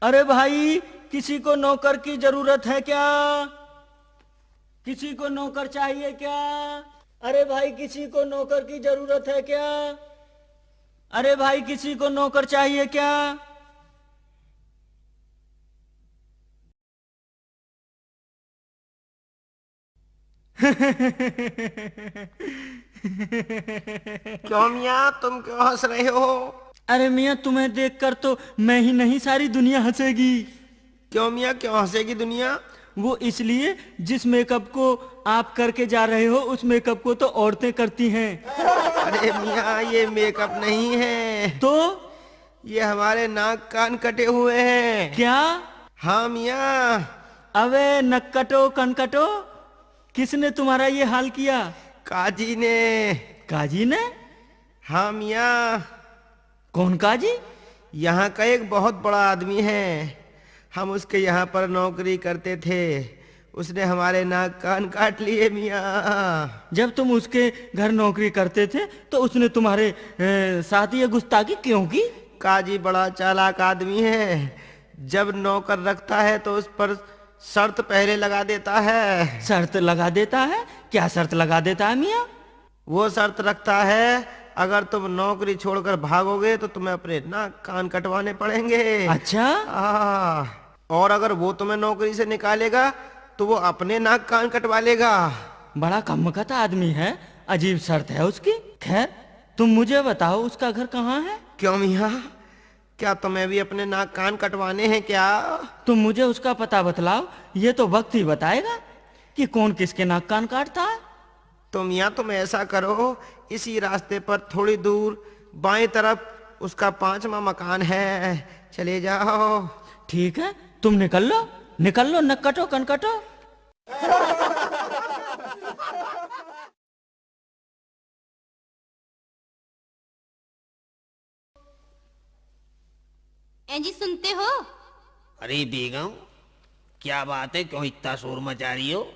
अरे भाई, किसी को नौकर की जरूरत है क्या? किसी को नौकर चाहिए क्या? अरे भाई, किसी को नौकर की जरूरत है क्या? अरे भाई, किसी को नौकर चाहिए क्या? क्यों मियाँ, तुम क्यों हंस रहे हो? अरे मियाँ, तुम्हें देखकर तो मैं ही नहीं, सारी दुनिया हंसेगी। क्यों मियाँ, क्यों हंसेगी दुनिया? वो इसलिए, जिस मेकअप को आप करके जा रहे हो उस मेकअप को तो औरतें करती हैं। अरे मियाँ, ये मेकअप नहीं है। तो ये हमारे नाक कान कटे हुए हैं। क्या? हाँ मियाँ। अबे नक्कटो कनकटो, किसने तुम्हारा ये हाल किया? काजी ने। काजी ने? हाँ मियाँ। कौन काजी? यहाँ का एक बहुत बड़ा आदमी है। हम उसके यहाँ पर नौकरी करते थे। उसने हमारे नाक कान काट लिए मियाँ। जब तुम उसके घर नौकरी करते थे तो उसने तुम्हारे साथ ये गुस्ताखी क्यों की? काजी बड़ा चालाक आदमी है। जब नौकर रखता है तो उस पर शर्त पहले लगा देता है। शर्त लगा देता है? क्या शर्त लगा देता है मियाँ? वो शर्त रखता है, अगर तुम नौकरी छोड़कर भागोगे तो तुम्हें अपने नाक कान कटवाने पड़ेंगे। अच्छा। और अगर वो तुम्हें नौकरी से निकालेगा तो वो अपने नाक कान कटवा लेगा। बड़ा कम्मकत आदमी है, अजीब शर्त है उसकी। खैर, तुम मुझे बताओ उसका घर कहाँ है? क्यों मियाँ, क्या तुम्हें भी अपने नाक कान कटवाने हैं क्या? तुम मुझे उसका पता बतलाओ, ये तो वक्त ही बताएगा कि कौन किसके नाक कान काटता है। तो मियाँ, तुम ऐसा करो, इसी रास्ते पर थोड़ी दूर बाएं तरफ उसका 5वां मकान है, चले जाओ। ठीक है, तुम निकल लो नक्कटो कनकटो। जी सुनते हो? अरे बेगम, क्या बात है, क्यों इतना शोर मचा रही हो?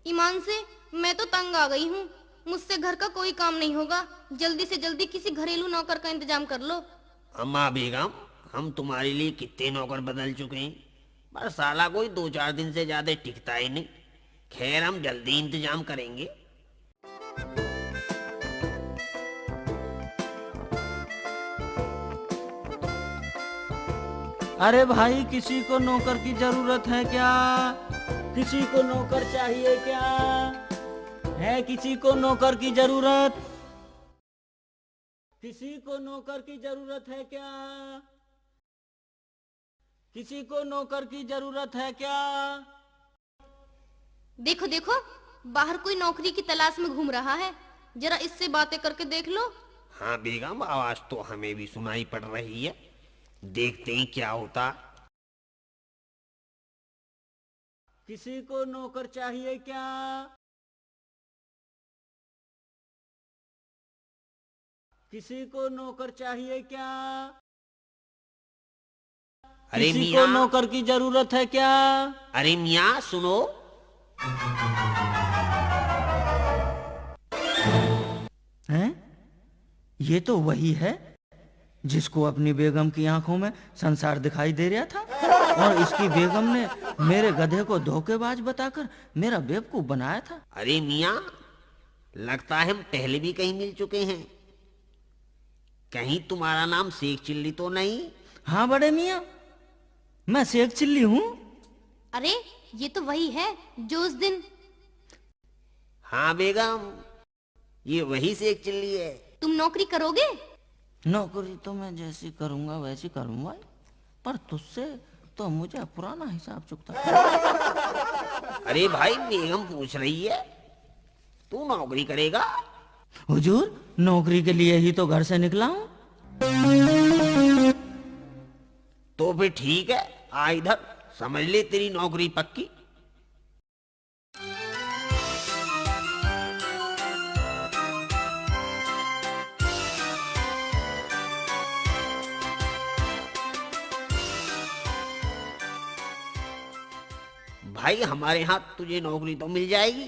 ईमान से मैं तो तंग आ गई हूँ। मुझसे घर का कोई काम नहीं होगा। जल्दी से जल्दी किसी घरेलू नौकर का इंतजाम कर लो। अम्मा बेगम, हम तुम्हारे लिए कितने नौकर बदल चुके हैं, पर साला कोई 2-4 दिन से ज्यादा टिकता ही नहीं। खैर, हम जल्दी इंतजाम करेंगे। अरे भाई, किसी को नौकर की जरूरत है क्या? किसी को नौकर चाहिए क्या? है किसी को नौकर की जरूरत? किसी को नौकर की जरूरत है क्या? किसी को नौकर की जरूरत है क्या? देखो देखो, बाहर कोई नौकरी की तलाश में घूम रहा है। जरा इससे बातें करके देख लो। हाँ बेगम, आवाज तो हमें भी सुनाई पड़ रही है। देखते हैं क्या होता। किसी को नौकर चाहिए क्या? किसी को नौकर चाहिए क्या? अरे किसी को मियाँ, नौकर की जरूरत है क्या? अरे मियाँ सुनो। हैं? ये तो वही है जिसको अपनी बेगम की आंखों में संसार दिखाई दे रहा था, और इसकी बेगम ने मेरे गधे को धोखेबाज बताकर मेरा बेवकूफ बनाया था। अरे मियाँ, लगता है हम पहले भी कहीं मिल चुके हैं। कहीं तुम्हारा नाम शेख चिल्ली तो नहीं? हाँ बड़े मियाँ, मैं शेख चिल्ली हूँ। अरे ये तो वही है जो उस दिन। हाँ बेगम, ये वही शेख चिल्ली है। तुम नौकरी करोगे? नौकरी तो मैं जैसी करूंगा वैसी करूंगा, पर तुझसे तो मुझे पुराना हिसाब चुकता है। अरे भाई, बेगम पूछ रही है, तू नौकरी करेगा? हुजूर, नौकरी के लिए ही तो घर से निकला हूँ। तो फिर ठीक है, आ इधर, समझ ले तेरी नौकरी पक्की। भाई, हमारे यहाँ तुझे नौकरी तो मिल जाएगी,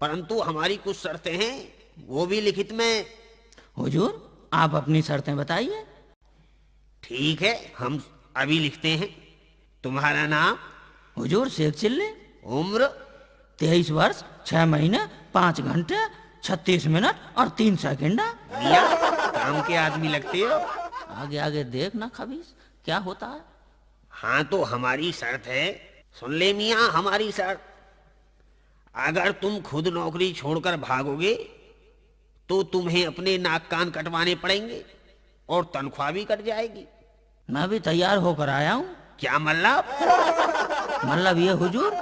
परंतु हमारी कुछ शर्तें हैं, वो भी लिखित में। हुजूर, आप अपनी शर्तें बताइए। ठीक है, हम अभी लिखते हैं। तुम्हारा नाम? हुजूर शेख चिल्ली। उम्र? 23 वर्ष 6 महीने 5 घंटे 36 मिनट और 3 सेकंड। मियाँ, काम के आदमी लगते हो। आगे आगे देख ना खबीस क्या होता है। हाँ तो हमारी शर्त है, सुन ले मियाँ हमारी शर्त। अगर तुम खुद नौकरी छोड़कर भागोगे तो तुम्हें अपने नाक कान कटवाने पड़ेंगे और तनख्वाह भी कट जाएगी। मैं भी तैयार होकर आया हूँ। क्या मतलब? मतलब ये हुजूर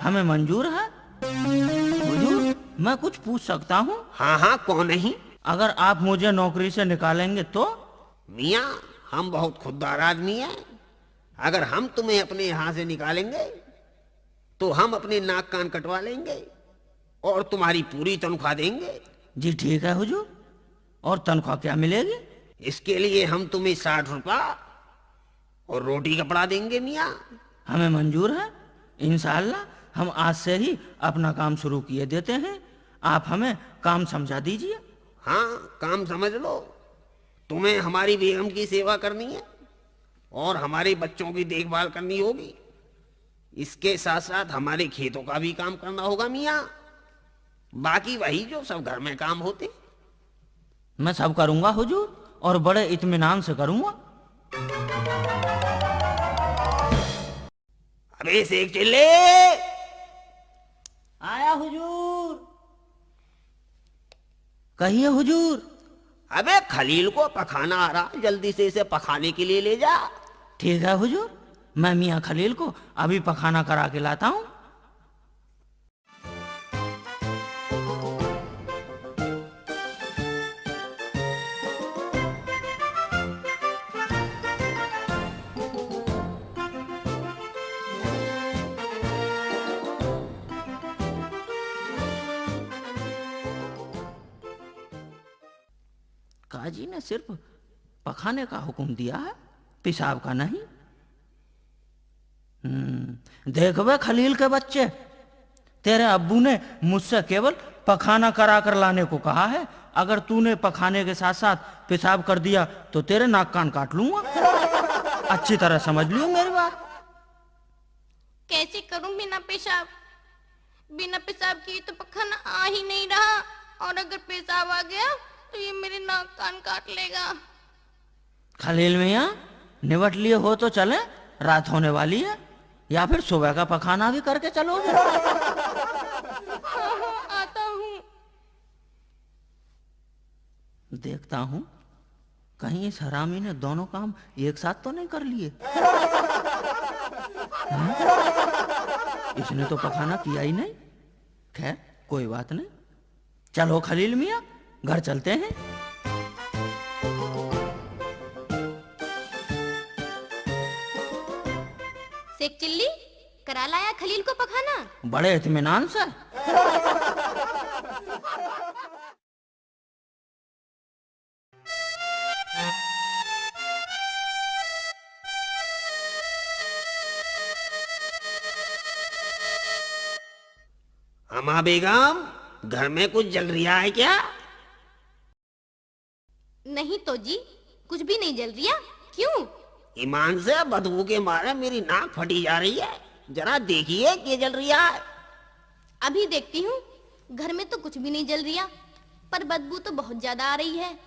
हमें मंजूर है। हुजूर मैं कुछ पूछ सकता हूँ? हाँ हाँ, कौन नहीं। अगर आप मुझे नौकरी से निकालेंगे तो? मियाँ, हम बहुत खुददार आदमी हैं। अगर हम तुम्हें अपने यहाँ से निकालेंगे तो हम अपने नाक कान कटवा लेंगे और तुम्हारी पूरी तनख्वाह देंगे। जी ठीक है हुजूर। और तनख्वाह क्या मिलेगी? इसके लिए हम तुम्हें 60 रुपया और रोटी कपड़ा देंगे मियाँ। हमें मंजूर है। इंशाअल्लाह हम आज से ही अपना काम शुरू किए देते हैं। आप हमें काम समझा दीजिए। हाँ, काम समझ लो। तुम्हें हमारी बेगम की सेवा करनी है और हमारे बच्चों की देखभाल करनी होगी। इसके साथ साथ हमारे खेतों का भी काम करना होगा मियाँ। बाकी वही जो सब घर में काम होते। मैं सब करूंगा हुजूर और बड़े इत्मीनान से करूंगा। अबे शेख चिल्ले! आया हुजूर। कहिए हुजूर। अबे खलील को पखाना आ रहा, जल्दी से इसे पखाने के लिए ले जा। ठीक है हुजूर, मैं मियाँ खलील को अभी पखाना करा के लाता हूँ। काजी ने सिर्फ पखाने का हुक्म दिया है, पेशाब का नहीं। देख बे खलील के बच्चे, तेरे अब्बू ने मुझसे केवल पखाना करा कर लाने को कहा है। अगर तूने पखाने के साथ साथ पेशाब कर दिया तो तेरे नाक कान काट लूंगा। अच्छी तरह समझ लियो मेरी बात। कैसे करूं बिना पेशाब? बिना पेशाब किए तो पखाना आ ही नहीं रहा, और अगर पेशाब आ गया तो ये मेरे नाक कान काट लेगा। खलील मियाँ निबट लिए हो तो चले, रात होने वाली है। या फिर सुबह का पखाना भी करके चलोगे? हाँ, आता हूँ। देखता हूँ कहीं इस हरामी ने दोनों काम एक साथ तो नहीं कर लिए। इसने तो पखाना किया ही नहीं। खैर कोई बात नहीं। चलो खलील मियाँ घर चलते हैं। शेख चिल्ली, करा लाया खलील को पखाना? बड़े इत्मीनान से। अम्मा बेगम, घर में कुछ जल रहा है क्या? नहीं तो जी, कुछ भी नहीं जल रिया। क्यों? ईमान से बदबू के मारे मेरी नाक फटी जा रही है। जरा देखिए क्या जल रहा है। अभी देखती हूँ। घर में तो कुछ भी नहीं जल रिया, पर बदबू तो बहुत ज्यादा आ रही है।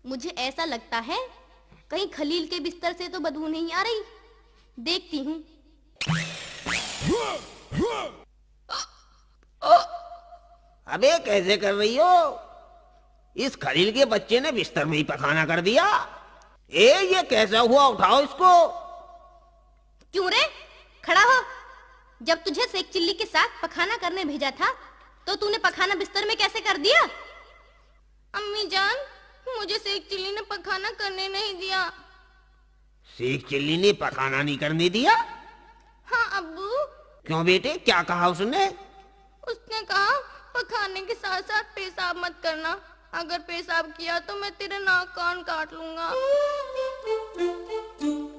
मुझे ऐसा लगता है कहीं खलील के बिस्तर से तो बदबू नहीं आ रही। देखती हूँ। अबे कैसे कर रही हो? इस खलील के बच्चे ने बिस्तर में ही पखाना कर दिया। ये कैसा हुआ? उठाओ इसको। क्यों रे? खड़ा हो। जब तुझे शेख चिल्ली के साथ पखाना करने भेजा था तो तूने पखाना बिस्तर में कैसे कर दिया? अम्मी जान, मुझे शेख चिल्ली ने पखाना करने नहीं दिया। शेख चिल्ली ने पखाना नहीं करने दिया? हाँ अब्बू। क्यों बेटे, क्या कहा उसने? उसने कहा पखाने के साथ साथ पेशाब मत करना। अगर पेशाब किया तो मैं तेरे नाक कान काट लूंगा।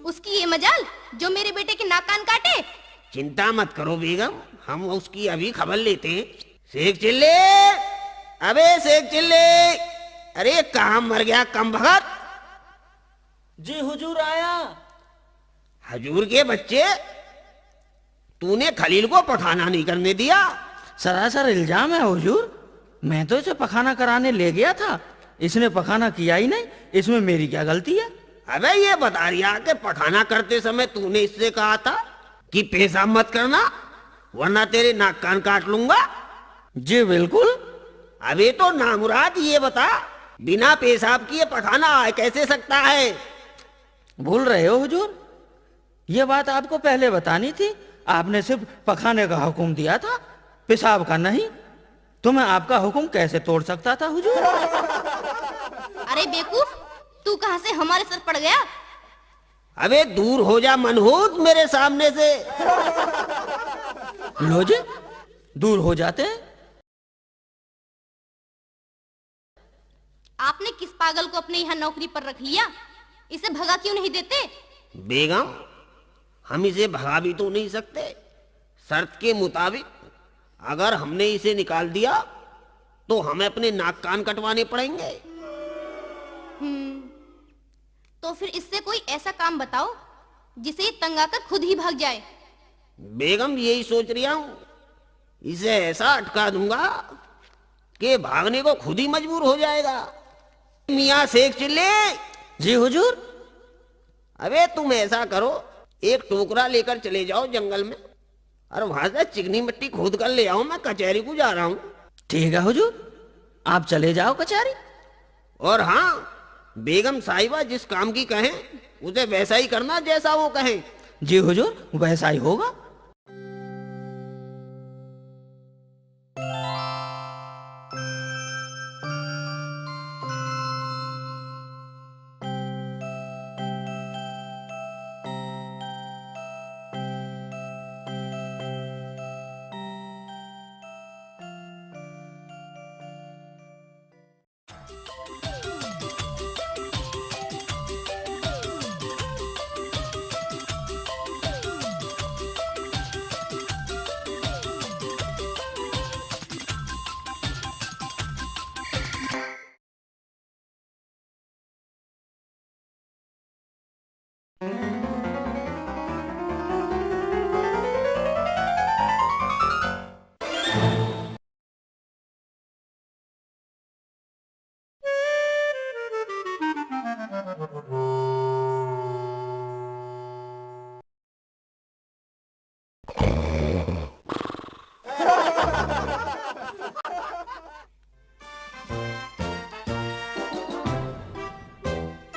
उसकी ये मजाल जो मेरे बेटे के नाक कान काटे। चिंता मत करो बेगम, हम उसकी अभी खबर लेते हैं। शेख चिल्ले, अबे शेख चिल्ले, अरे कहाँ मर गया कम भगत? जी हुजूर आया। हजूर के बच्चे, तूने खलील को पखाना नहीं करने दिया। सरासर इल्जाम है हुजूर, मैं तो इसे पखाना कराने ले गया था, इसने पखाना किया ही नहीं, इसमें मेरी क्या गलती है? अबे ये बता रिया कि पखाना करते समय तूने इससे कहा था कि पेशाब मत करना वरना तेरे नाक कान काट लूंगा। जी बिल्कुल। अबे तो नामुराद ये बता, बिना पेशाब किए पखाना आ कैसे सकता है? भूल रहे हो हुजूर, ये बात आपको पहले बतानी थी, आपने सिर्फ पखाने का हुक्म दिया था, पेशाब का नहीं, तो मैं आपका हुक्म कैसे तोड़ सकता था हुजूर? अरे बेवकूफ, तू कहाँ से हमारे सर पड़ गया? अबे दूर हो जा मनहूस मेरे सामने से। लो जी, दूर हो जाते हैं। आपने किस पागल को अपने यहाँ नौकरी पर रख लिया? इसे भगा क्यों नहीं देते? बेगम, हम इसे भगा भी तो नहीं सकते। शर्त के मुताबिक अगर हमने इसे निकाल दिया तो हमें अपने नाक कान कटवाने पड़ेंगे। तो फिर इससे कोई ऐसा काम बताओ जिसे ये तंग आकर खुद ही भाग जाए। बेगम यही सोच रहा हूं, इसे ऐसा अटका दूंगा कि भागने को खुद ही मजबूर हो जाएगा। मियाँ शेख चिल्ले। जी हुजूर। अबे तुम ऐसा करो, एक टोकरा लेकर चले जाओ जंगल में और वहां से चिकनी मिट्टी खोद कर ले आओ, मैं कचहरी को जा रहा हूँ। ठीक है हुजूर, आप चले जाओ कचहरी। और हाँ, बेगम साहिबा जिस काम की कहें उसे वैसा ही करना जैसा वो कहें। जी हुजूर, वैसा ही होगा।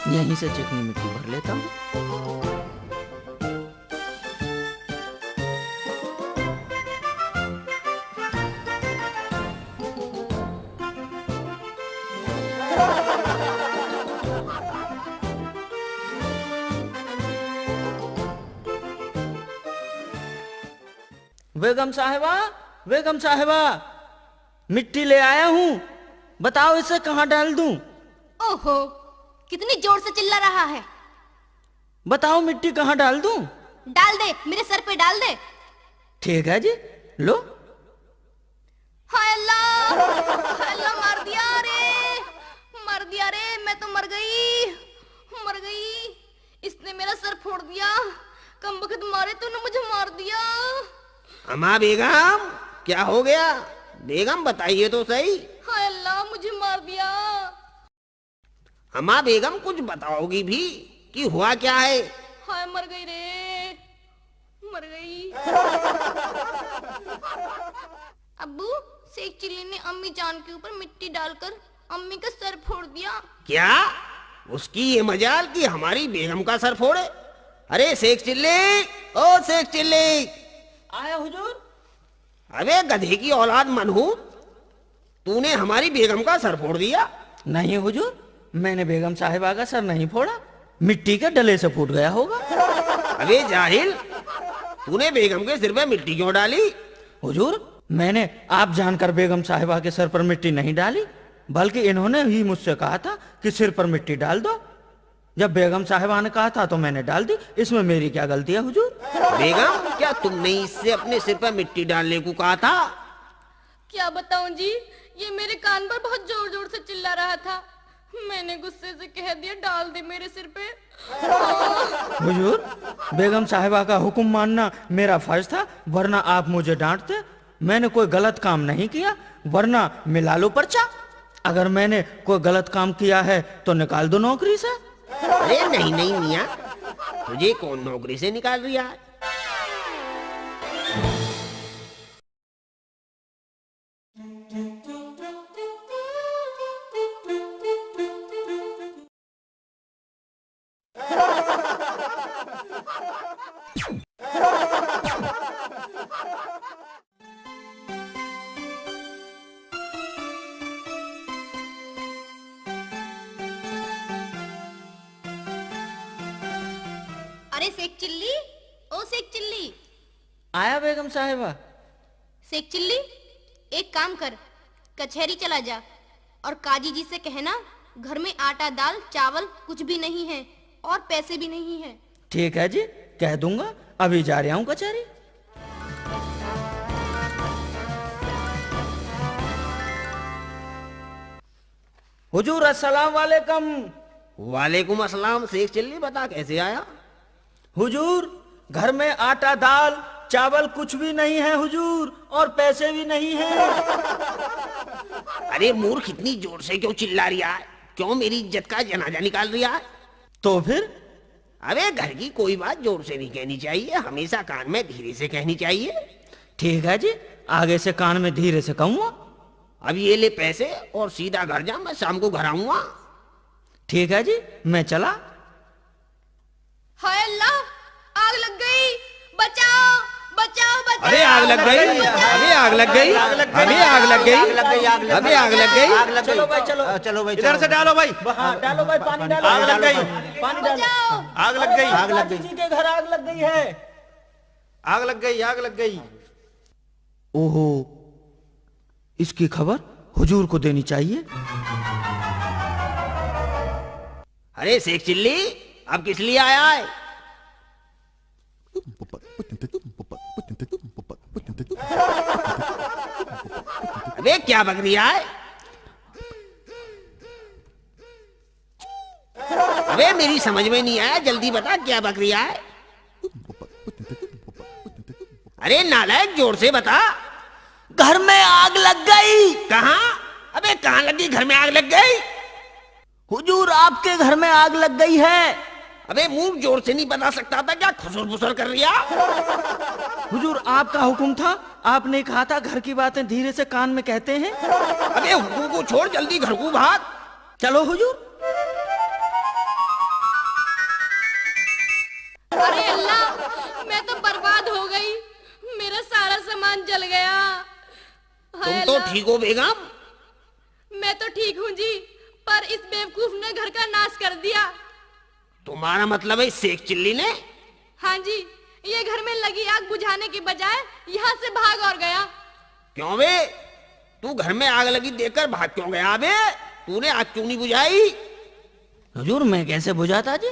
यहीं से चिकनी मिट्टी भर लेता हूँ। बेगम साहिबा, बेगम साहिबा, मिट्टी ले आया हूँ, बताओ इसे कहाँ डाल दूं? ओहो, कितनी जोर से चिल्ला रहा है। बताओ मिट्टी कहाँ डाल दूं? डाल दे, मेरे सर पे डाल दे। ठीक है जी, लो। हाय अल्लाह, हाय अल्लाह, मार दिया रे, मर दिया रे, मैं तो मर गई, मर गई। इसने मेरा सर फोड़ दिया, कमबख्त मारे तूने मुझे मार दिया। अम्मा बेगम, क्या हो गया? बेगम बताइए तो सही। हाय अल्लाह, मुझे मार दिया। अम्मा बेगम कुछ बताओगी भी कि हुआ क्या है? हाय मर गई रे, मर गई। अब्बू, शेख चिल्ली ने अम्मी जान के ऊपर मिट्टी डालकर अम्मी का सर फोड़ दिया। क्या? उसकी ये मजाल कि हमारी बेगम का सर फोड़े? अरे शेख चिल्ली, ओ शेख चिल्ली। आया हुजूर। अबे गधे की औलाद मनहूस, तूने हमारी बेगम का सर फोड़ दिया। नहीं हुजूर, मैंने बेगम साहिबा का सर नहीं फोड़ा, मिट्टी के डले से फूट गया होगा। अबे जाहिल, तूने बेगम के सिर पे मिट्टी क्यों डाली? हुजूर, मैंने आप जानकर बेगम साहिबा के सर पर मिट्टी नहीं डाली, बल्कि इन्होंने ही मुझसे कहा था कि सिर पर मिट्टी डाल दो। जब बेगम साहिबा ने कहा था तो मैंने डाल दी, इसमें मेरी क्या गलती है हुजूर? बेगम, क्या तुमने इससे अपने सिर पर मिट्टी डालने को कहा था? क्या बताऊं जी, ये मेरे कान पर बहुत जोर जोर से चिल्ला रहा था। मैंने गुस्से से कह दिया, डाल दे मेरे सिर पे। हुजूर, बेगम साहिबा का हुक्म मानना मेरा फर्ज था, वरना आप मुझे डांटते। मैंने कोई गलत काम नहीं किया, वरना मिला लो पर्चा। अगर मैंने कोई गलत काम किया है तो निकाल दो नौकरी से। अरे नहीं नहीं मियाँ, तुझे कौन नौकरी से निकाल रहा है? अरे शेख चिल्ली, ओ शेख चिल्ली। आया बेगम साहिबा। शेख चिल्ली, एक काम कर, कचहरी चला जा और काजी जी से कहना घर में आटा दाल चावल कुछ भी नहीं है और पैसे भी नहीं है। ठीक है जी, कह दूंगा। अभी जा रहा हूँ कचहरी। हुजूर अस्सलाम वालेकुम। वालेकुम अस्सलाम। शेख चिल्ली, बता कैसे आया? हुजूर, घर में आटा दाल चावल कुछ भी नहीं है हुजूर, और पैसे भी नहीं है। अरे मूर्ख, इतनी जोर से क्यों चिल्ला रहा है? क्यों मेरी इज्जत का जनाजा निकाल रहा है? तो फिर? अबे घर की कोई बात जोर से नहीं कहनी चाहिए, हमेशा कान में धीरे से कहनी चाहिए। ठीक है जी, आगे से कान में धीरे से कहूँगा। अब ये ले पैसे और सीधा घर जा, मैं शाम को घर आऊंगा। ठीक है जी, मैं चला। हाय अल्लाह, आग लग गई, बचाओ बचाओ बचाओ। अरे आग लग गई, अरे आग लग गई, अरे आग लग गई, अरे आग लग गई। चलो भाई, चलो चलो भाई, इधर से डालो भाई। हाँ, डालो भाई, पानी डालो। आग लग गई, पानी डालो। आग लग गई, आग लग काजी जी के घर आग लग गई है। आग लग गई, आग लग गई। ओहो, इसकी खबर हुजूर को देनी चाहिए। अरे शेख चिल्ली, अब किस लिए आया है? अबे क्या बक रहा है? अबे मेरी समझ में नहीं आया, जल्दी बता क्या बक रहा है? अरे नालायक, जोर से बता। घर में आग लग गई। कहाँ? अबे कहाँ लगी? घर में आग लग गई? हुजूर, आपके घर में आग लग गई है। अबे मूर्ख, जोर से नहीं बता सकता था क्या? खुसर फुसर कर रिया। हुजूर, आपका हुक्म था, आपने कहा था घर की बातें धीरे से कान में कहते हैं। अबे हुक्म को छोड़, जल्दी घर को भाग। चलो हुजूर। अरे अल्लाह, मैं तो बर्बाद हो गई, मेरा सारा सामान जल गया। हाय तुम तो अल्लाह। ठीक हो बेगम? मैं तो ठीक हूँ जी, पर इस बेवकूफ ने घर का नाश कर दिया। तुम्हारा मतलब है शेख चिल्ली ने? हाँ जी, ये घर में लगी आग बुझाने की बजाय यहाँ से भाग और गया। क्यों बे? तू घर में आग लगी देखकर भाग क्यों गया बे? तूने आग क्यों नहीं बुझाई? हुजूर, मैं कैसे बुझाता जी?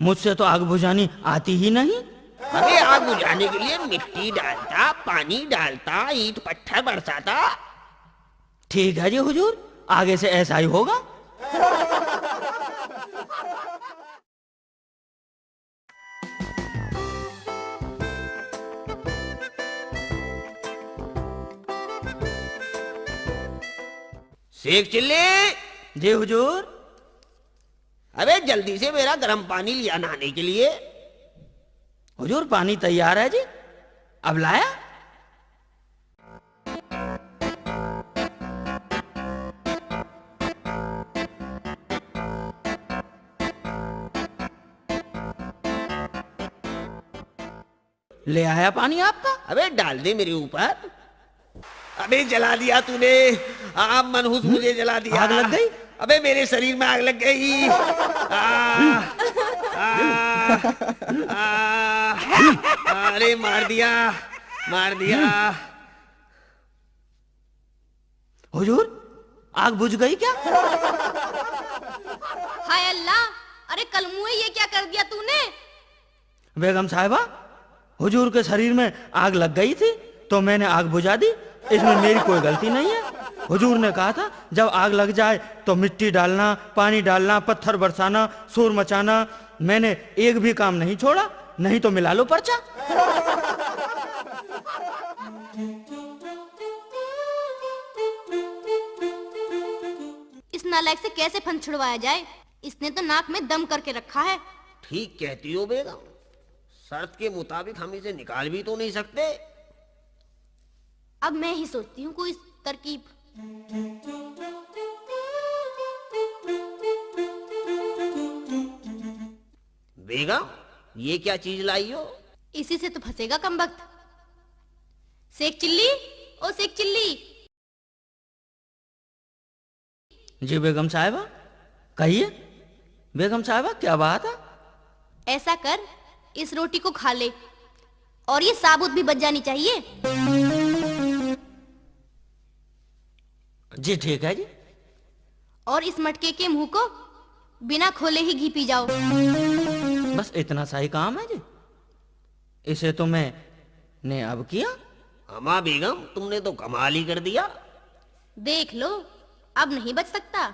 मुझसे तो आग बुझानी आती ही नहीं। अबे आग बुझाने के लिए मिट्टी डालता, पानी डालता, ईंट पत्थर बरसाता। ठीक है जी हुजूर, आगे से ऐसा ही होगा। शेख चिल्ली, जी हुजूर। अबे जल्दी से मेरा गर्म पानी लिया नहाने के लिए। हुजूर, पानी तैयार है जी, अब लाया। ले आया पानी आपका। अबे डाल दे मेरे ऊपर। अबे जला दिया तूने, आप मनहूस मुझे जला दिया। आग लग गई? अबे मेरे शरीर में आग लग गई। अरे मार दिया, मार दिया। हुजूर, आग बुझ गई क्या? हाय अल्लाह, अरे कलमुए, ये क्या कर दिया तूने? बेगम साहिबा, हुजूर के शरीर में आग लग गई थी तो मैंने आग बुझा दी, इसमें मेरी कोई गलती नहीं है। हुजूर ने कहा था जब आग लग जाए तो मिट्टी डालना, पानी डालना, पत्थर बरसाना, शोर मचाना। मैंने एक भी काम नहीं छोड़ा, नहीं तो मिला लो पर्चा। इस नालायक से कैसे फंद छुड़वाया जाए? इसने तो नाक में दम करके रखा है। ठीक कहती हो बेगम, शर्त के मुताबिक हम इसे निकाल भी तो नहीं सकते। अब मैं ही सोचती हूँ कोई तरकीब। बेगम, ये क्या चीज लाई हो? इसी से तो फंसेगा कमबख्त। सेक चिल्ली, ओ सेक चिल्ली। जी बेगम साहिबा, कहिए। बेगम साहिबा क्या बात है? ऐसा कर, इस रोटी को खा ले और ये साबुत भी बच जानी चाहिए। जी ठीक है जी। और इस मटके के मुंह को बिना खोले ही घी पी जाओ। बस इतना सा ही काम है जी। इसे तो मैंने अब किया। अम्मा बेगम, तुमने तो कमाल ही कर दिया। देख लो, अब नहीं बच सकता।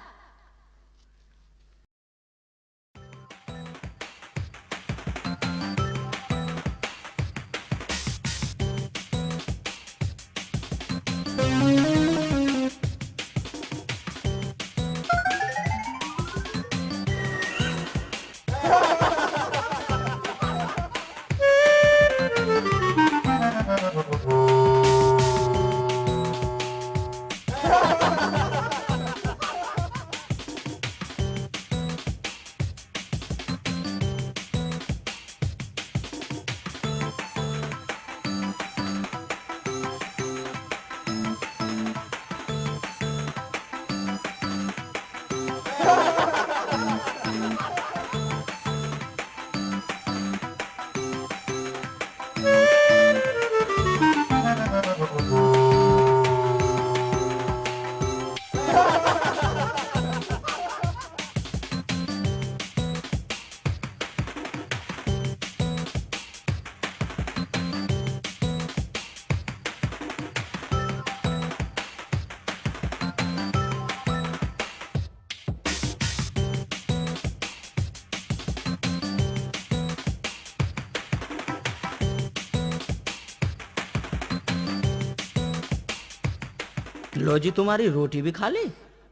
लो जी, तुम्हारी रोटी भी खा ली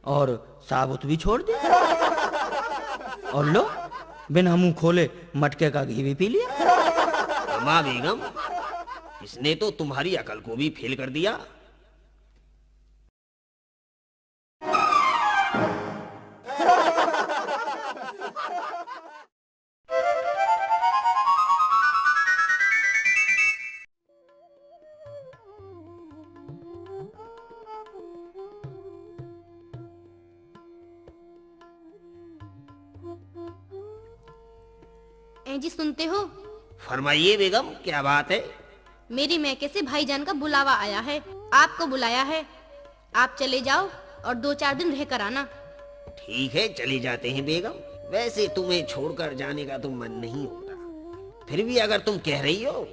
और साबुत भी छोड़ दी। और लो, बिना मुंह खोले मटके का घी भी पी लिया। अम्मा बेगम, इसने तो तुम्हारी अकल को भी फेल कर दिया। जी सुनते हो? फरमाइए बेगम, क्या बात है? मेरी मैके से भाईजान का बुलावा आया है, आपको बुलाया है। आप चले जाओ और 2-4 दिन रह कर आना। ठीक है, चले जाते हैं बेगम। वैसे तुम्हें छोड़कर जाने का तो मन नहीं होता, फिर भी अगर तुम कह रही हो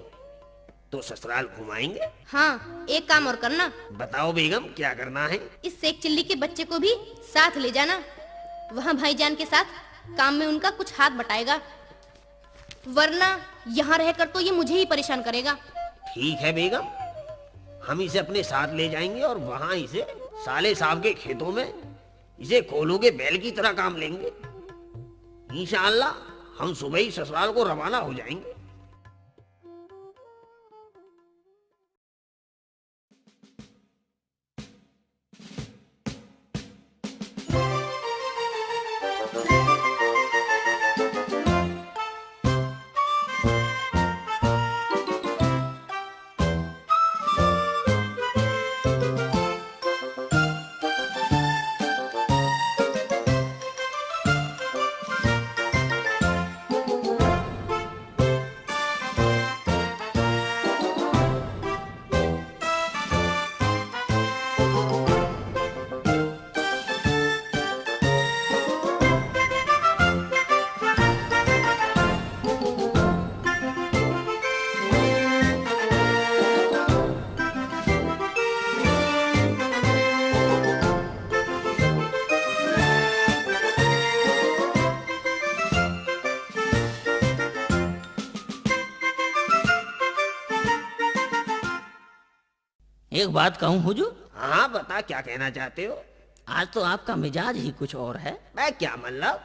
तो ससुराल घुमाएंगे। हाँ, एक काम और करना। बताओ बेगम, क्या करना है? इस शेख चिल्ली के बच्चे को भी साथ ले जाना। वहाँ भाईजान के साथ काम में उनका कुछ हाथ बटाएगा, वरना यहाँ रहकर तो ये मुझे ही परेशान करेगा। ठीक है बेगम, हम इसे अपने साथ ले जाएंगे और वहाँ इसे साले साहब के खेतों में इसे कोलों के बैल की तरह काम लेंगे। इंशाअल्लाह हम सुबह ही ससुराल को रवाना हो जाएंगे। एक बात कहूँ हुजूर, हाँ बता, क्या कहना चाहते हो? आज तो आपका मिजाज ही कुछ और है। मैं क्या मतलब?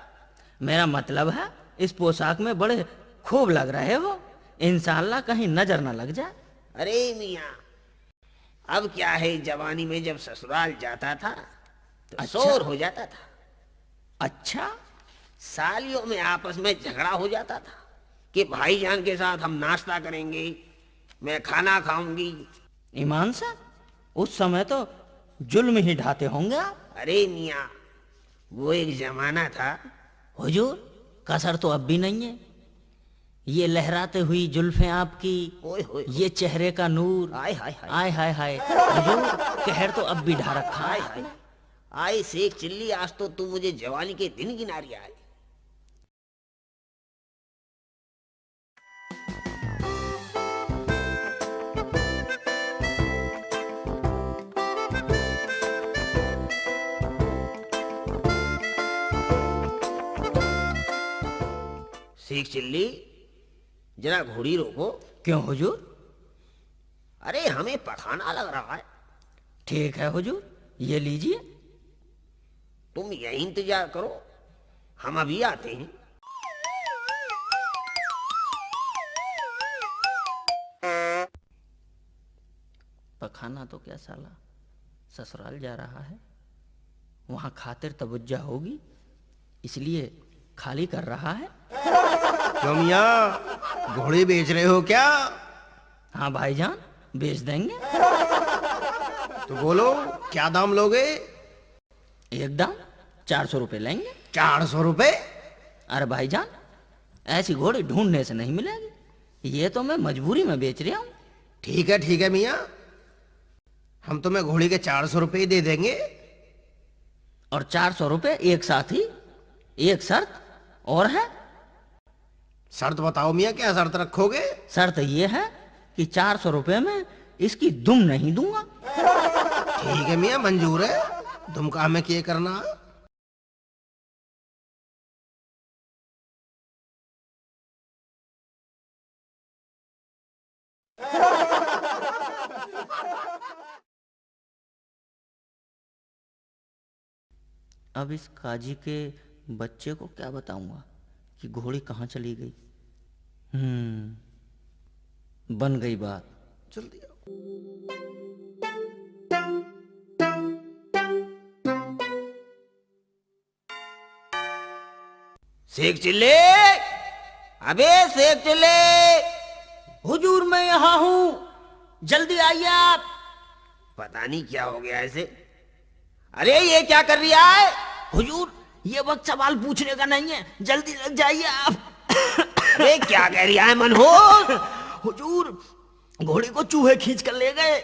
मेरा मतलब है इस पोशाक में बड़े खूब लग रहे हो, इंशाल्लाह कहीं नजर न लग जाए। अरे मियाँ, अब क्या है, जवानी में जब ससुराल जाता था तो अच्छा। शोर हो जाता था। अच्छा, सालियों में आपस में झगड़ा हो जाता था कि भाईजान के साथ हम नाश्ता करेंगे, मैं खाना खाऊंगी। ईमान से उस समय तो जुल्म ही ढाते होंगे आप। अरे मियाँ, वो एक जमाना था। हुजूर, कसर तो अब भी नहीं है। ये लहराते हुई जुल्फें आपकी, ओए होए, ये चेहरे का नूर, आय हाय हाय, आय हाय हाय, हुजूर कहर तो अब भी ढा रखा आय है। हाय, आय शेख चिल्ली, आज तो तू मुझे जवानी के दिन गिना रही है। शेख चिल्ली, जरा घोड़ी रोको। क्यों हुजूर? अरे हमें पखाना लग रहा है। ठीक है हुजूर, ये लीजिए। तुम यही इंतजार करो, हम अभी आते हैं। पखाना तो क्या साला ससुराल जा रहा है, वहां खातिर तवज्जो होगी, इसलिए खाली कर रहा है। क्यों मियाँ, घोड़े बेच रहे हो क्या? हाँ भाईजान, बेच देंगे। तो बोलो, क्या दाम लोगे? एकदम 400 रुपये लेंगे। 400 रुपए? अरे भाईजान, ऐसी घोड़ी ढूंढने से नहीं मिलेगी, ये तो मैं मजबूरी में बेच रहा हूँ। ठीक है मियाँ, हम तुम्हें घोड़ी के 400 रुपए ही दे देंगे। और 400 रुपये एक साथ ही। एक शर्त और है। शर्त बताओ मियाँ, क्या शर्त रखोगे? शर्त ये है कि 400 रुपये में इसकी दुम नहीं दूंगा। ठीक है मियाँ, मंजूर है। तुम काम में क्या करना? अब इस काजी के बच्चे को क्या बताऊंगा कि घोड़ी कहाँ चली गई। बन गई बात। जल्दी आओ। शेख चिल्ले, अबे शेख चिल्ले। हुजूर मैं यहाँ हूँ, जल्दी आइए आप। पता नहीं क्या हो गया ऐसे। अरे ये क्या कर रही है? हुजूर, ये वक्त सवाल पूछने का नहीं है, जल्दी लग जाइए आप। अरे क्या कह रही है मनहूस? हुजूर, घोड़ी को चूहे खींच कर ले गए।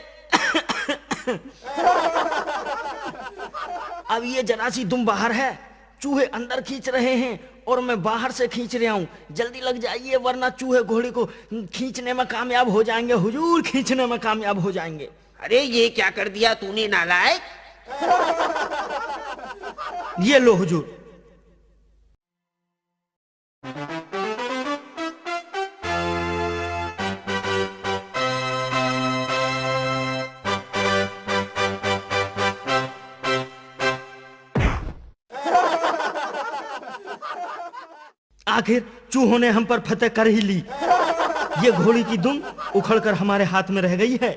अब ये जरा सी दुम बाहर है, चूहे अंदर खींच रहे हैं और मैं बाहर से खींच रहा हूँ। जल्दी लग जाइए वरना चूहे घोड़ी को खींचने में कामयाब हो जाएंगे। हुजूर, खींचने में कामयाब हो जाएंगे। अरे ये क्या कर दिया तूने नालायक? ये लो हुजूर। आखिर चूहों ने हम पर फतेह कर ही ली। ये घोड़ी की दुम उखड़कर हमारे हाथ में रह गई है।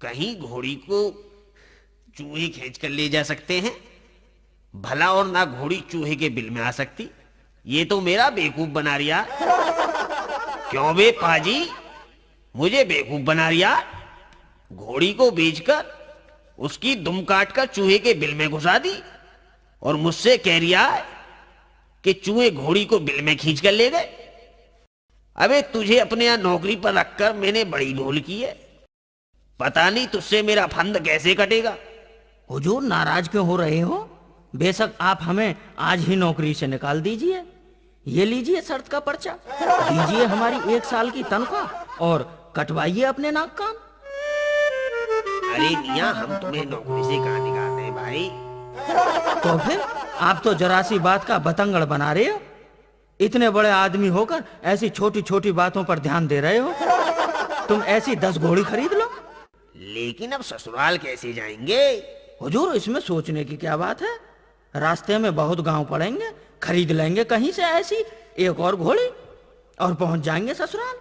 कहीं घोड़ी को चूहे खींच कर ले जा सकते हैं? भला और ना घोड़ी चूहे के बिल में आ सकती। ये तो मेरा बेवकूफ बना रिया। क्यों बे पाजी, मुझे बेवकूफ बना रिया? घोड़ी को बेचकर उसकी दुम काट कर चूहे के बिल में घुसा दी और मुझसे कह रिया है कि चूहे घोड़ी को बिल में खींच कर ले गए। अबे तुझे अपने यहां नौकरी पर रखकर मैंने बड़ी भूल की है। पता नहीं तुझसे मेरा फंद कैसे कटेगा। हुजूर, नाराज क्यों हो रहे हो? बेशक आप हमें आज ही नौकरी से निकाल दीजिए। ये लीजिए शर्त का पर्चा, दीजिए हमारी 1 साल की तनख्वाह और कटवाइए अपने नाक कान। अरे मियां, हम तुम्हें नौकरी से कहां निकालते हैं भाई? तो फिर आप तो जरा सी बात का बतंगड़ बना रहे हो। इतने बड़े आदमी होकर ऐसी छोटी छोटी बातों पर ध्यान दे रहे हो। तुम ऐसी 10 घोड़ी खरीद लो। लेकिन अब ससुराल कैसे जाएंगे? हुजूर, इसमें सोचने की क्या बात है? रास्ते में बहुत गांव पड़ेंगे, खरीद लेंगे कहीं से ऐसी एक और घोड़ी और पहुंच जाएंगे ससुराल।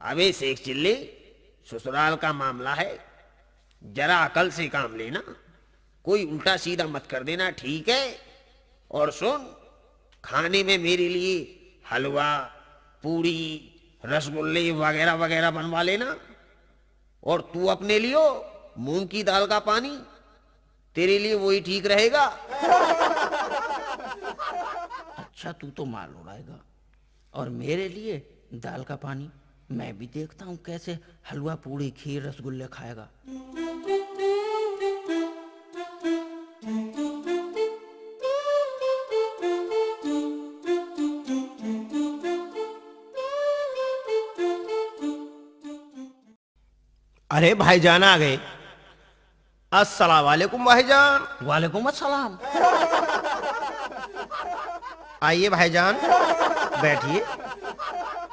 अबे शेख चिल्ली, ससुराल का मामला है, जरा अकल से काम लेना, कोई उल्टा सीधा मत कर देना, ठीक है? और सुन, खाने में मेरे लिए हलवा, पूड़ी, रसगुल्ले वगैरह वगैरह बनवा लेना। और तू अपने लिए मूंग की दाल का पानी, तेरे लिए वही ठीक रहेगा। अच्छा, तू तो माल उड़ाएगा और मेरे लिए दाल का पानी। मैं भी देखता हूँ कैसे हलवा, पूड़ी, खीर, रसगुल्ले खाएगा। अरे भाईजान आ गए। अस्सलाम वालेकुम भाईजान। वालेकुम अस्सलाम। आइए भाईजान, बैठिए।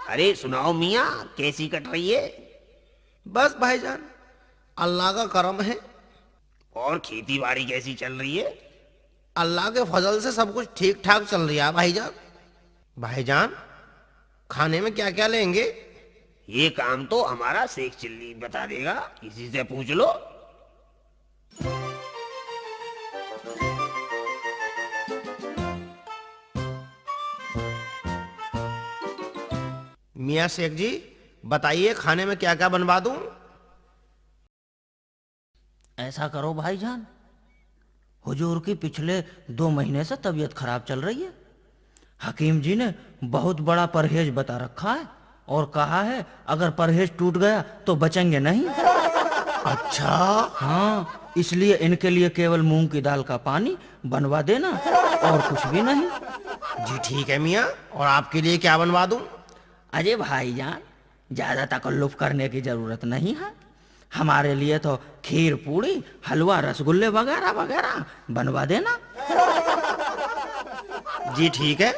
अरे सुनाओ मियाँ, कैसी कट रही है? बस भाईजान, अल्लाह का करम है। और खेती बाड़ी कैसी चल रही है? अल्लाह के फजल से सब कुछ ठीक ठाक चल रहा है भाईजान। भाईजान, खाने में क्या क्या लेंगे? ये काम तो हमारा शेख चिल्ली बता देगा, किसी से पूछ लो। मियाँ शेख जी, बताइए खाने में क्या क्या बनवा दूं? ऐसा करो भाईजान, हुजूर की पिछले 2 महीने से तबीयत खराब चल रही है। हकीम जी ने बहुत बड़ा परहेज बता रखा है और कहा है अगर परहेज टूट गया तो बचेंगे नहीं। अच्छा। हाँ, इसलिए इनके लिए केवल मूंग की दाल का पानी बनवा देना और कुछ भी नहीं। जी ठीक है मियाँ, और आपके लिए क्या बनवा दूं? अजय भाईजान, ज्यादा तकल्लुफ करने की जरूरत नहीं है। हमारे लिए तो खीर, पूड़ी, हलवा, रसगुल्ले वगैरह वगैरह बनवा देना। जी ठीक है,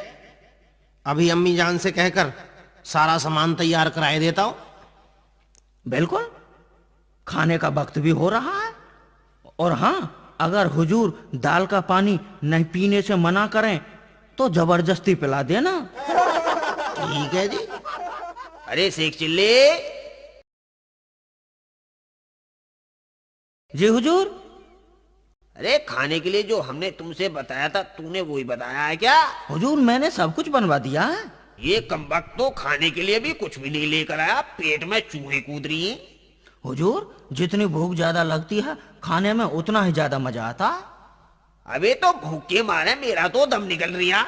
अभी अम्मी जान से कहकर सारा सामान तैयार कराए देता हूँ। बिल्कुल, खाने का वक्त भी हो रहा है। और हाँ, अगर हुजूर दाल का पानी नहीं पीने से मना करें तो जबरदस्ती पिला देना। ठीक है जी। अरे शेख चिल्ली। जी हुजूर। अरे खाने के लिए जो हमने तुमसे बताया था, तूने वही बताया है क्या? हुजूर, मैंने सब कुछ बनवा दिया है। ये कमबख्त तो खाने के लिए भी कुछ भी नहीं लेकर आया, पेट में चूहे कूद रही हैं। हुजूर, जितनी भूख ज्यादा लगती है खाने में उतना ही ज्यादा मजा आता है। अबे तो भूख के मारे मेरा तो दम निकल रहा।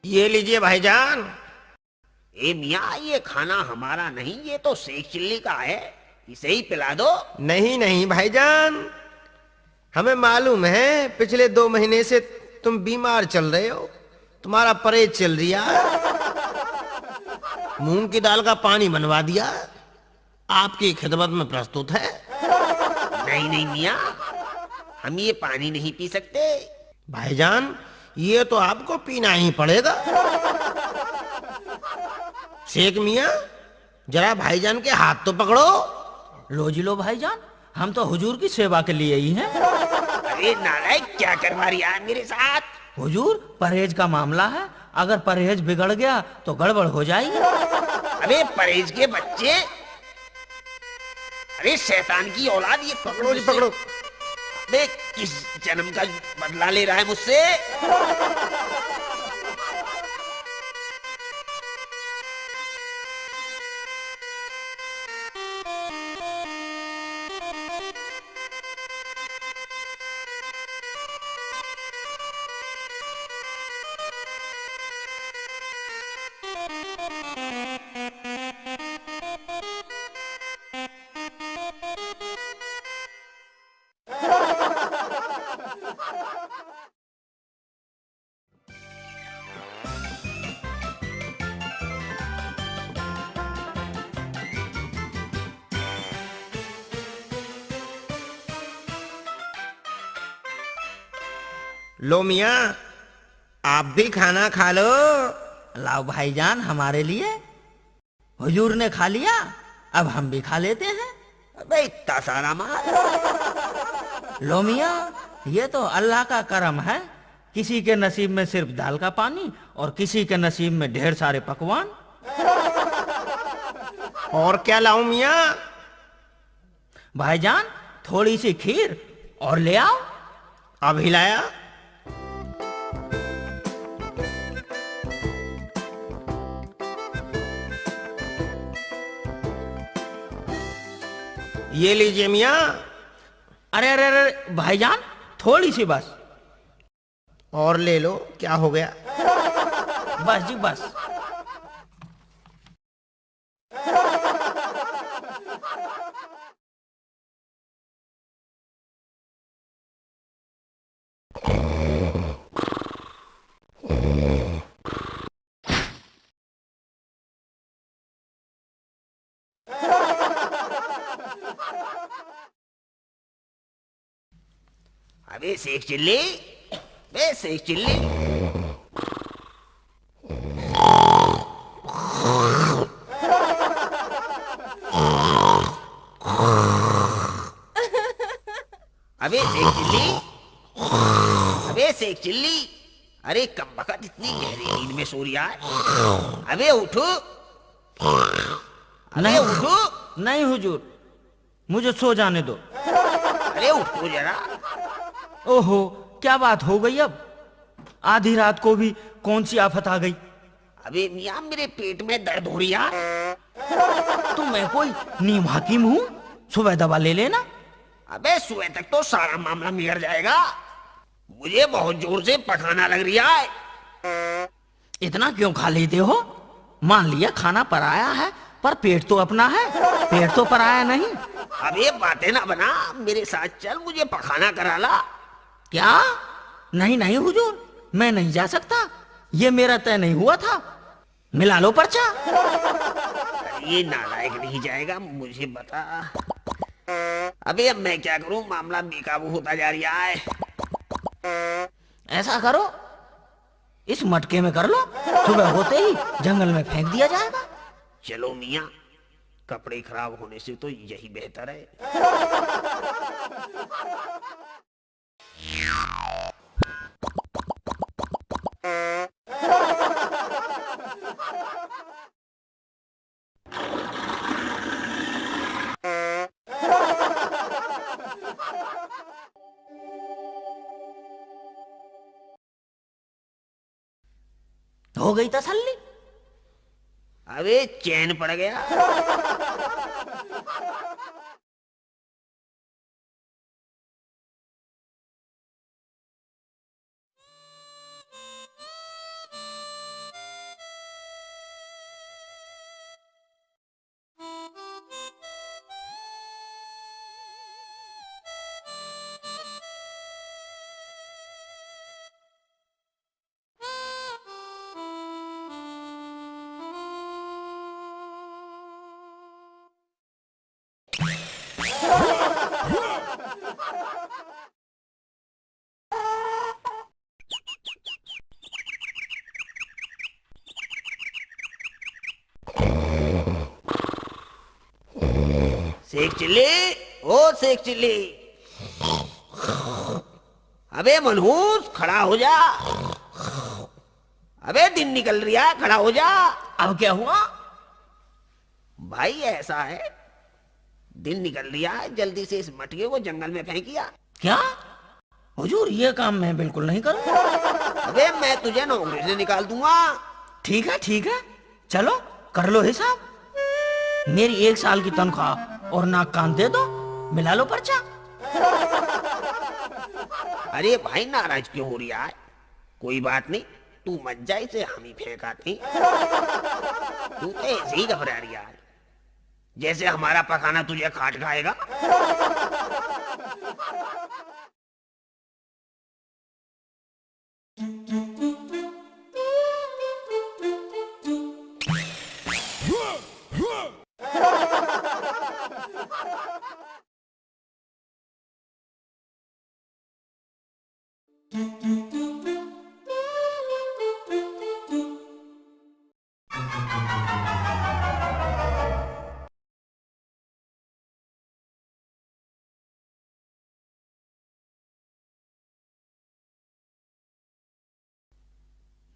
ये लीजिए भाईजान। ए मियाँ, ये खाना हमारा नहीं, ये तो शेख चिल्ली का है, इसे ही पिला दो। नहीं नहीं भाईजान, हमें मालूम है पिछले 2 महीने से तुम बीमार चल रहे हो, तुम्हारा परहेज चल रहा है। मूंग की दाल का पानी बनवा दिया, आपकी खिदमत में प्रस्तुत है। नहीं नहीं मियाँ, हम ये पानी नहीं पी सकते। भाईजान, ये तो आपको पीना ही पड़ेगा। शेख मियाँ, जरा भाईजान के हाथ तो पकड़ो। लो जी लो भाईजान, हम तो हुजूर की सेवा के लिए ही हैं। अरे नालायक, क्या करवा रहा है मेरे साथ? हुजूर, परहेज का मामला है, अगर परहेज बिगड़ गया तो गड़बड़ हो जाएगी। अबे परहेज के बच्चे, अरे शैतान की औलाद, ये पकड़ो जी पकड़ो। अबे किस जन्म का बदला ले रहा है मुझसे? लो मियाँ, आप भी खाना खा लो। लाओ भाईजान हमारे लिए। हुजूर ने खा लिया, अब हम भी खा लेते हैं। अबे इतना सारा माल। लो मियाँ, ये तो अल्लाह का करम है। किसी के नसीब में सिर्फ दाल का पानी और किसी के नसीब में ढेर सारे पकवान। और क्या लाऊं मियाँ? भाईजान थोड़ी सी खीर और ले आओ। अभी लाया। ये लीजिए मियाँ। अरे अरे अरे भाईजान, थोड़ी सी बस। और ले लो, क्या हो गया? बस जी बस। अबे शेख चिल्ली, बे शेख चिल्ली। अबे शेख चिल्ली, अबे शेख चिल्ली। अरे कम बखत इतनी गहरी नींद में सो रहा है। अबे उठो, अबे नहीं उठो। नहीं हुजूर, मुझे सो जाने दो। अरे उठो जरा। ओहो, क्या बात हो गई अब? आधी रात को भी कौन सी आफत आ गई? अबे मियाँ मेरे पेट में दर्द हो रहा है। तो मैं कोई नीम हकीम हूँ? सुबह दवा ले लेना। अबे सुबह तक तो सारा मामला बिगड़ जाएगा। मुझे बहुत जोर से पखाना लग रहा है। इतना क्यों खा लेते हो? मान लिया खाना पराया है, पर पेट तो अपना है। पेट तो पराया नहीं। अब ये बातें ना बना, मेरे साथ चल, मुझे पखाना करा ला। क्या? नहीं नहीं हुजूर, मैं नहीं जा सकता। ये मेरा तय नहीं हुआ था। मिला लो पर्चा। ये नालायक नहीं जाएगा, मुझे बता। अबे अब मैं क्या करूं, मामला बेकाबू होता जा रहा है। ऐसा करो, इस मटके में कर लो। सुबह होते ही जंगल में फेंक दिया जाएगा। चलो मियाँ, कपड़े खराब होने से तो यही बेहतर है। हो गई तसल्ली? अबे चैन पड़ गया। शेख चिल्ली, ओ शेख चिल्ली। अबे मनहूस, खड़ा हो जा। अबे दिन निकल रहा है, खड़ा हो जा। अब क्या हुआ? भाई ऐसा है, दिन निकल रहा है, जल्दी से इस मटके को जंगल में फेंकिया। क्या? हुजूर ये काम मैं बिल्कुल नहीं करूंगा। अबे मैं तुझे नौकरी से निकाल दूंगा। ठीक है ठीक है, चलो कर लो हिसाब। मेरी 1 साल की तनख्वाह और नाक कान दे दो। मिला लो पर्चा। अरे भाई नाराज क्यों हो रहा है? कोई बात नहीं, तू मत जा, इसे हम ही फेंक आते। तू तो ऐसे ही घबरा रहा है, जैसे हमारा पखाना तुझे काट खाएगा। Thank you.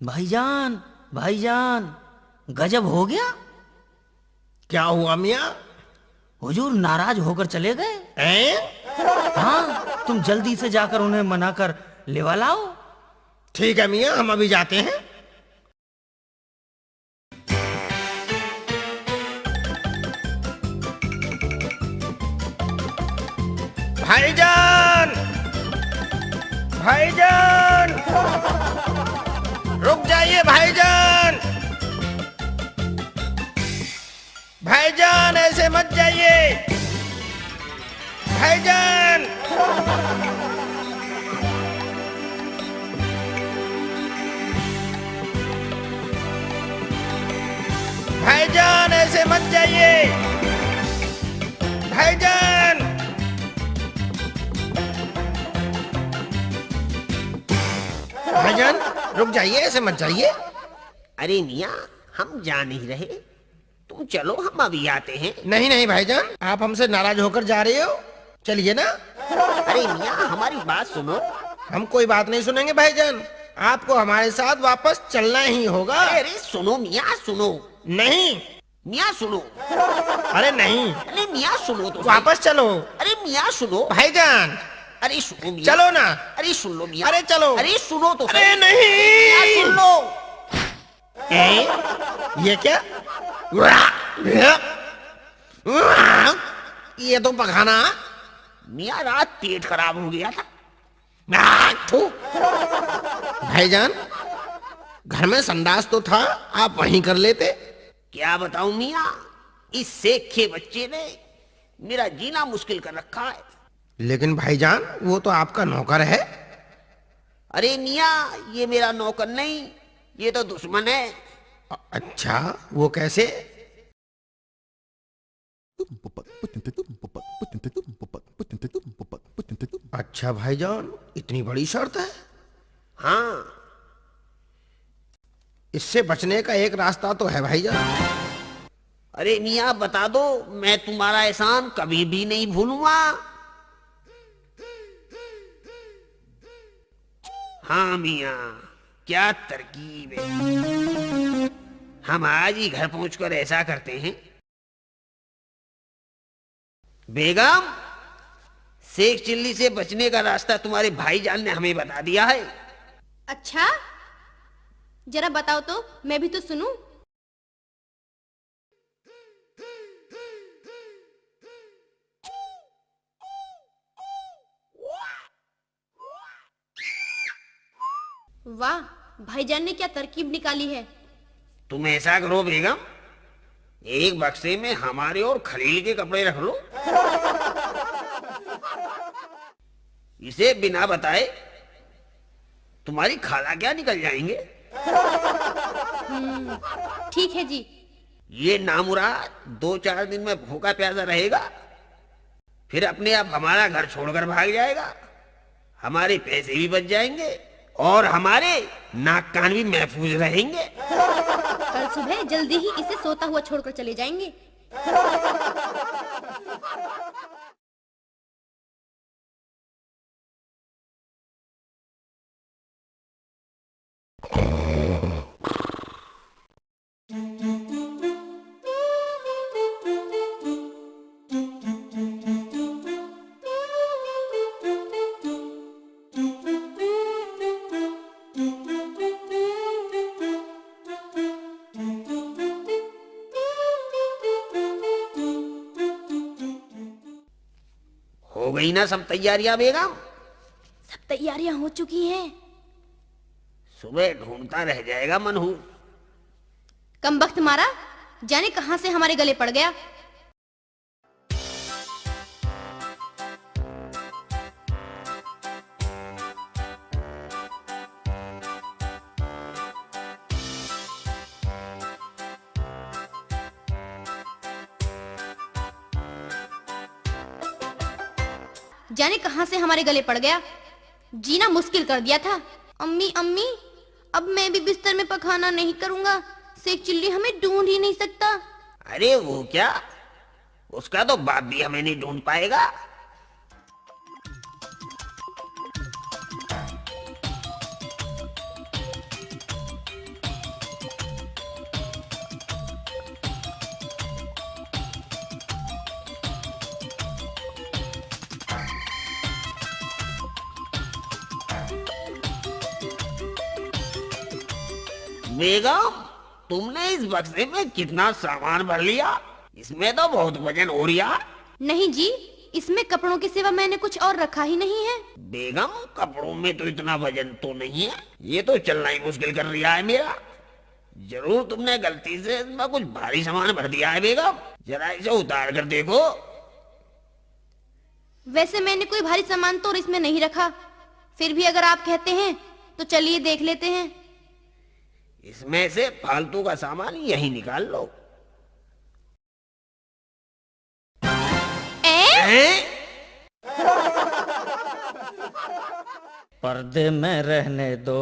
भाईजान, भाईजान, गजब हो गया। क्या हुआ मियाँ? हुजूर नाराज होकर चले गए। हैं? हाँ, तुम जल्दी से जाकर उन्हें मनाकर लेवा लाओ। ठीक है मियाँ, हम अभी जाते हैं। भाईजान, भाईजान, रुक जाइए भाईजान। भाईजान ऐसे मत जाइए। भाईजान, भाईजान ऐसे मत जाइए। भाईजान, भाईजान रुक जाइए, ऐसे मत जाइए। अरे मियाँ, हम जा नहीं रहे, तुम चलो, हम अभी आते हैं। नहीं नहीं भाईजान, आप हमसे नाराज होकर जा रहे हो, चलिए ना। अरे मियाँ, हमारी बात सुनो। हम कोई बात नहीं सुनेंगे भाईजान, आपको हमारे साथ वापस चलना ही होगा। अरे सुनो मियाँ, सुनो। नहीं मियाँ सुनो। अरे नहीं, अरे मियाँ सुनो तो सही। वापस चलो। अरे मियाँ सुनो। भाईजान अरे सुनो मियाँ। चलो ना। अरे सुन लो मियाँ। अरे चलो। अरे सुनो तो सही। अरे मियाँ नहीं। सुन लो। ये क्या? ये तो पखाना। मियाँ रात पेट खराब हो गया था। थू। भाईजान घर में संडास तो था, आप वहीं कर लेते। क्या बताऊं मियाँ, इस सेखे बच्चे ने मेरा जीना मुश्किल कर रखा है। लेकिन भाईजान वो तो आपका नौकर है। अरे मियाँ, ये मेरा नौकर नहीं, ये तो दुश्मन है। अच्छा, वो कैसे? अच्छा भाईजान, इतनी बड़ी शर्त है। हाँ, इससे बचने का एक रास्ता तो है भाईजान। अरे मियाँ बता दो, मैं तुम्हारा एहसान कभी भी नहीं भूलूंगा। हाँ मियाँ, क्या तरकीब है। हम आज ही घर पहुंचकर ऐसा करते हैं। बेगम, शेख चिल्ली से बचने का रास्ता तुम्हारे भाईजान ने हमें बता दिया है। अच्छा, जरा बताओ तो, मैं भी तो सुनूं। वाह, भाईजान ने क्या तरकीब निकाली है। तुम ऐसा करो बेगम, एक बक्से में हमारे और खलील के कपड़े रख लो। इसे बिना बताए तुम्हारी खाला क्या निकल जाएंगे। ठीक है जी। ये नामुराद 2-4 दिन में भूखा प्यासा रहेगा, फिर अपने आप हमारा घर छोड़कर भाग जाएगा। हमारे पैसे भी बच जाएंगे और हमारे नाक कान भी महफूज रहेंगे। कल सुबह जल्दी ही इसे सोता हुआ छोड़कर चले जाएंगे। हो गई ना सब तैयारियां बेगम? सब तैयारियां हो चुकी हैं। सुबह ढूंढता रह जाएगा मनहूस। कम वक्त मारा, जाने कहां से हमारे गले पड़ गया। जाने कहां से हमारे गले पड़ गया, जीना मुश्किल कर दिया था। अम्मी अम्मी, अब मैं भी बिस्तर में पखाना नहीं करूंगा, शेख चिल्ली हमें ढूंढ ही नहीं सकता। अरे वो क्या, उसका तो बाप भी हमें नहीं ढूंढ पाएगा। बेगम, तुमने इस बक्से में कितना सामान भर लिया? इसमें तो बहुत वजन हो रहा। नहीं जी, इसमें कपड़ों के सिवा मैंने कुछ और रखा ही नहीं है। बेगम, कपड़ों में तो इतना वजन तो नहीं है। ये तो चलना ही मुश्किल कर रहा है मेरा। जरूर तुमने गलती से इसमें कुछ भारी सामान भर दिया है बेगम। जरा इसे उतार कर देखो। वैसे मैंने कोई भारी सामान तो इसमें नहीं रखा, फिर भी अगर आप कहते हैं तो चलिए देख लेते हैं। इसमें से फालतू का सामान यही निकाल लो। पर्दे में रहने दो,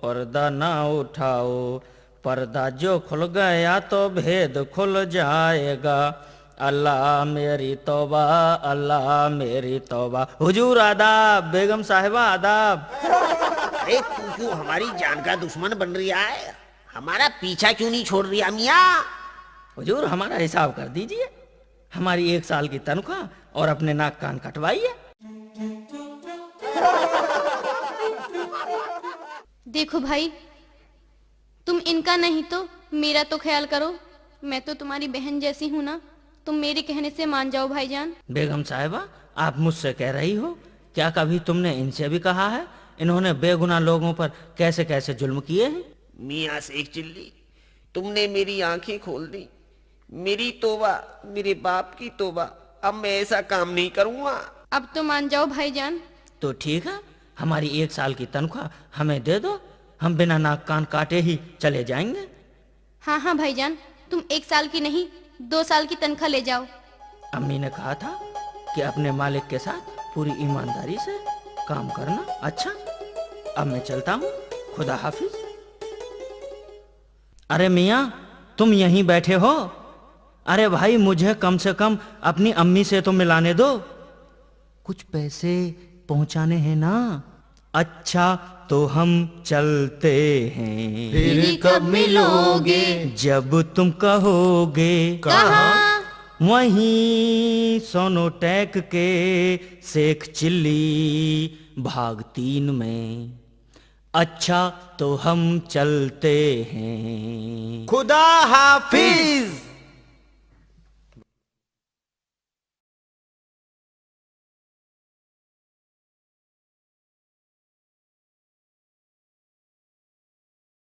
पर्दा ना उठाओ, पर्दा जो खुल गया तो भेद खुल जाएगा। अल्लाह मेरी तौबा, अल्लाह मेरी तौबा। हुजूर आदाब, बेगम साहिबा आदाब। अरे तू क्यों हमारी जान का दुश्मन बन रहा है? हमारा पीछा क्यों नहीं छोड़ रहा मियाँ? हुजूर हमारा हिसाब कर दीजिए, हमारी 1 साल की तनख्वाह और अपने नाक कान कटवाइए। देखो भाई, तुम इनका नहीं तो मेरा तो ख्याल करो। मैं तो तुम्हारी बहन जैसी हूँ ना, तुम मेरे कहने से मान जाओ भाईजान। बेगम साहिबा, आप मुझसे कह रही हो, क्या कभी तुमने इनसे भी कहा है इन्होंने बेगुनाह लोगों पर कैसे कैसे जुल्म किए हैं? मियाँ शेख चिल्ली, तुमने मेरी आंखें खोल दी। मेरी तौबा, मेरे बाप की तौबा। अब मैं ऐसा काम नहीं करूँगा। अब तो मान जाओ भाईजान। तो ठीक है, हमारी 1 साल की तनख्वाह हमें दे दो, हम बिना नाक कान काटे ही चले जाएंगे। हाँ हाँ भाईजान, तुम 1 साल की नहीं 2 साल की तनख्वाह ले जाओ। अम्मी ने कहा था कि अपने मालिक के साथ पूरी ईमानदारी से काम करना। अच्छा, अब मैं चलता हूँ, खुदा हाफिज। अरे मियाँ, तुम यहीं बैठे हो? अरे भाई, मुझे कम से कम अपनी अम्मी से तो मिलाने दो, कुछ पैसे पहुंचाने हैं ना। अच्छा तो हम चलते हैं, फिर कब मिलोगे? जब तुम कहोगे। कहाँ? वहीं सोनोटेक के शेख चिल्ली भाग 3 में। अच्छा तो हम चलते हैं। खुदा हाफिज।